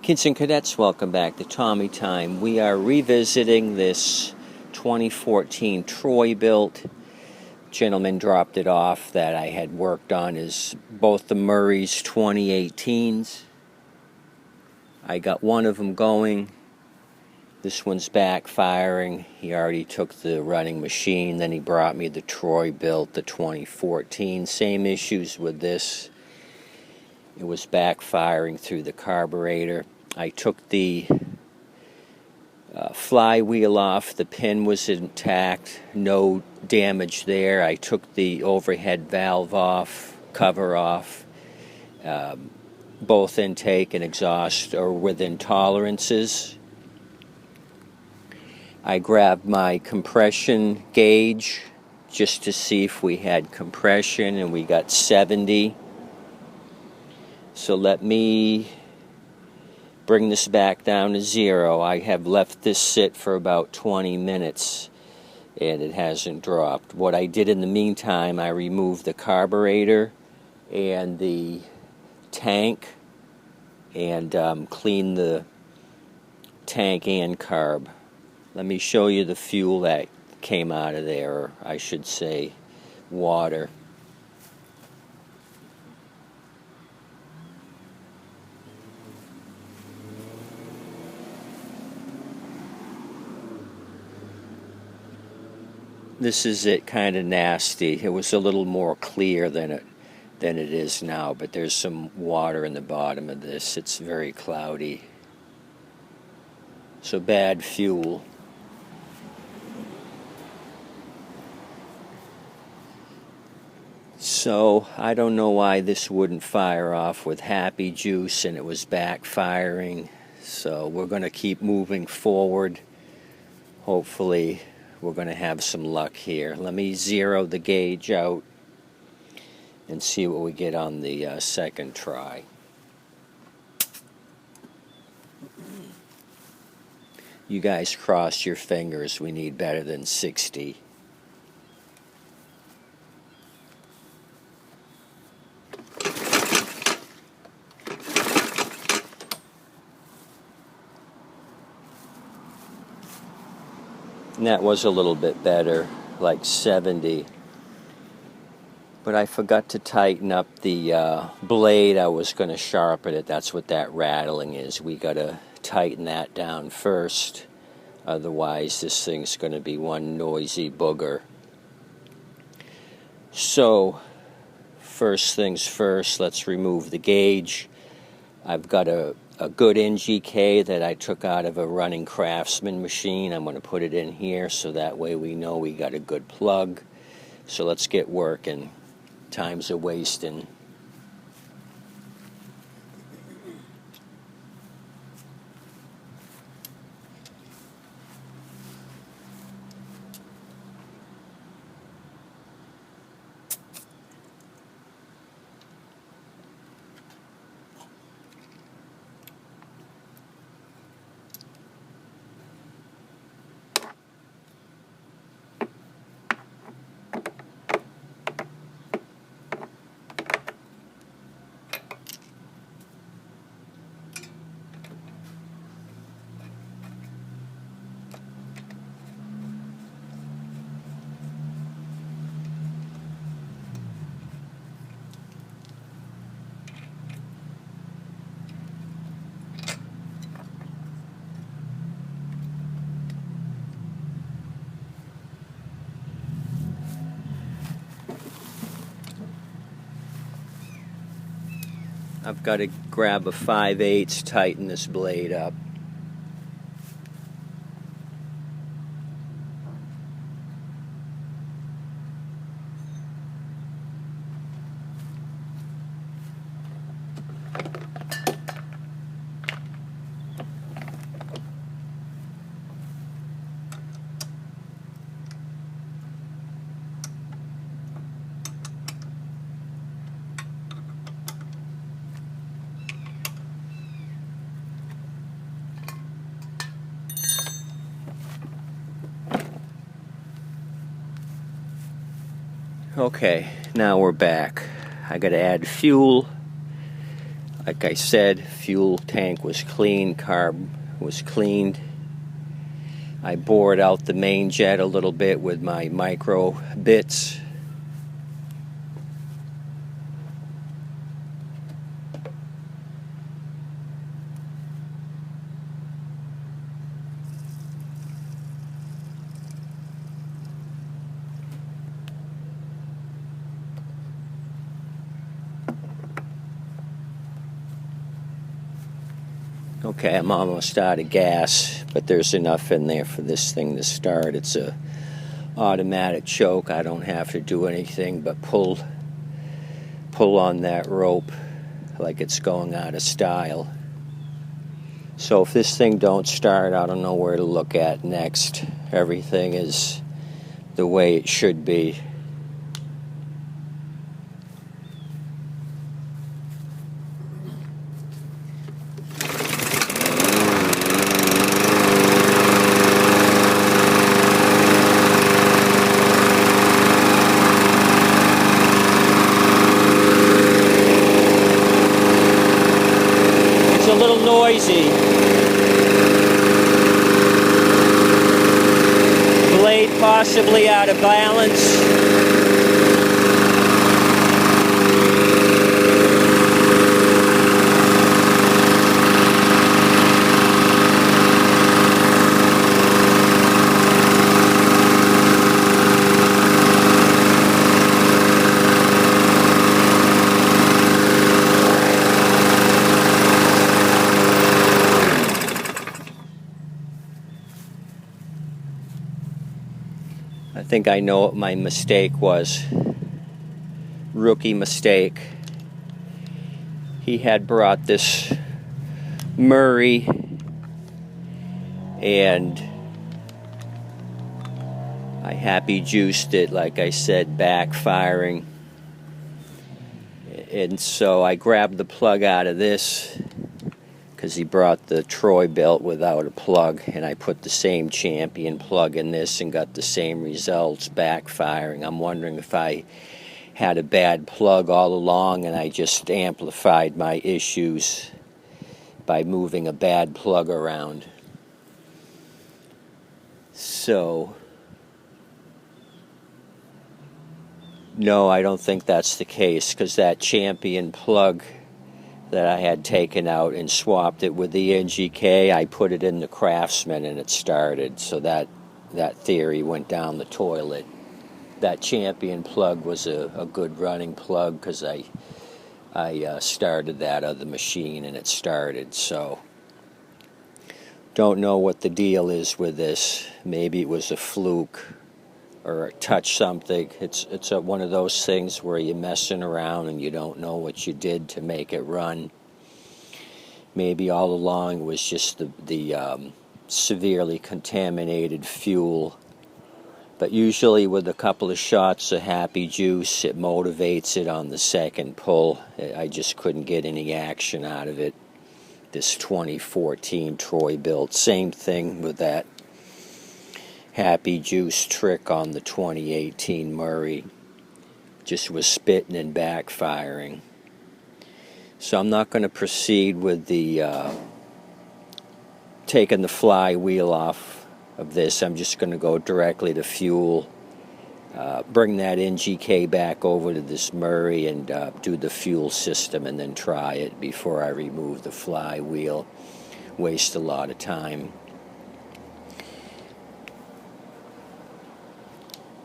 Kids and cadets, welcome back to Tommy Time. We are revisiting this 2014 Troy built. Gentleman dropped it off that I had worked on is both the Murray's 2018s. I got one of them going. This one's backfiring. He already took the running machine. Then he brought me the Troy built, the 2014. Same issues with this. It was backfiring through the carburetor. I took the flywheel off. The pin was intact. No damage there. I took the overhead valve off, cover off. Both intake and exhaust are within tolerances. I grabbed my compression gauge just to see if we had compression, and we got 70. So let me bring this back down to 0. I have left this sit for about 20 minutes and it hasn't dropped. What I did in the meantime, I removed the carburetor and the tank and cleaned the tank and carb. Let me show you the fuel that came out of there, or I should say water. This is it, kind of nasty. It was a little more clear than it is now, but there's some water in the bottom of this. It's very cloudy. So bad fuel. So I don't know why this wouldn't fire off with happy juice, and it was backfiring. So we're going to keep moving forward. Hopefully we're going to have some luck here. Let me zero the gauge out and see what we get on the second try. You guys cross your fingers. We need better than 60. And that was a little bit better, like 70. But I forgot to tighten up the blade. I was going to sharpen it. That's what that rattling is. We got to tighten that down first. Otherwise, this thing's going to be one noisy booger. So, first things first, let's remove the gauge. I've got a good NGK that I took out of a running Craftsman machine. I'm going to put it in here so that way we know we got a good plug. So let's get working. Time's a wasting. I've got to grab a 5/8, tighten this blade up. Okay, now we're back. I got to add fuel. Like I said, fuel tank was clean, carb was cleaned. I bored out the main jet a little bit with my micro bits. Okay, I'm almost out of gas, but there's enough in there for this thing to start. It's a automatic choke. I don't have to do anything but pull on that rope like it's going out of style. So if this thing don't start, I don't know where to look at next. Everything is the way it should be. It's a little noisy. Blade possibly out of balance. I think I know what my mistake was. Rookie mistake. He had brought this Murray and I happy juiced it, like I said, backfiring. And so I grabbed the plug out of this because he brought the Troy belt without a plug, and I put the same Champion plug in this and got the same results, backfiring. I'm wondering if I had a bad plug all along and I just amplified my issues by moving a bad plug around. So, no, I don't think that's the case, because that Champion plug that I had taken out and swapped it with the NGK, I put it in the Craftsman and it started. So that theory went down the toilet. That Champion plug was a good running plug because I started that other machine and it started. So don't know what the deal is with this. Maybe it was a fluke or touch something. It's one of those things where you're messing around and you don't know what you did to make it run. Maybe all along it was just the severely contaminated fuel. But usually with a couple of shots of Happy Juice, it motivates it on the second pull. I just couldn't get any action out of it. This 2014 Troy built. Same thing with that Happy Juice trick on the 2018 Murray. Just was spitting and backfiring. So I'm not going to proceed with the taking the flywheel off of this. I'm just going to go directly to fuel, bring that NGK back over to this Murray and do the fuel system and then try it before I remove the flywheel. Waste a lot of time.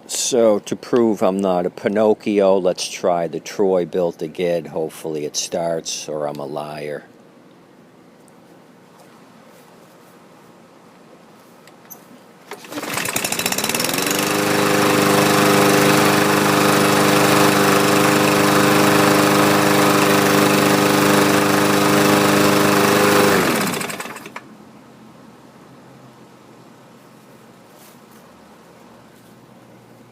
So to prove I'm not a Pinocchio, let's try the Troy built again. Hopefully it starts, or I'm a liar.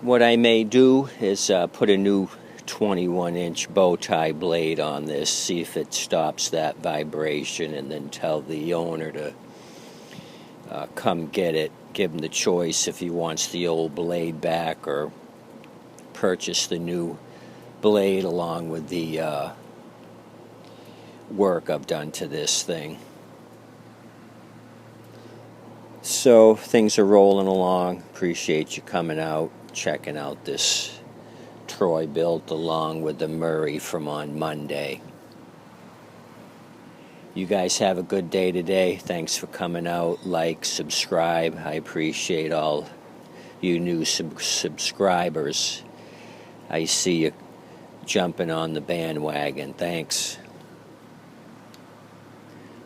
What I may do is put a new 21-inch bow tie blade on this, see if it stops that vibration, and then tell the owner to come get it. Give him the choice if he wants the old blade back or purchase the new blade along with the work I've done to this thing. So things are rolling along. Appreciate you coming out, checking out this Troy built along with the Murray from on Monday. You guys have a good day today. Thanks for coming out. Like, subscribe. I appreciate all you new subscribers. I see you jumping on the bandwagon. Thanks.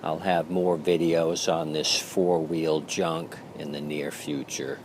I'll have more videos on this four-wheel junk in the near future.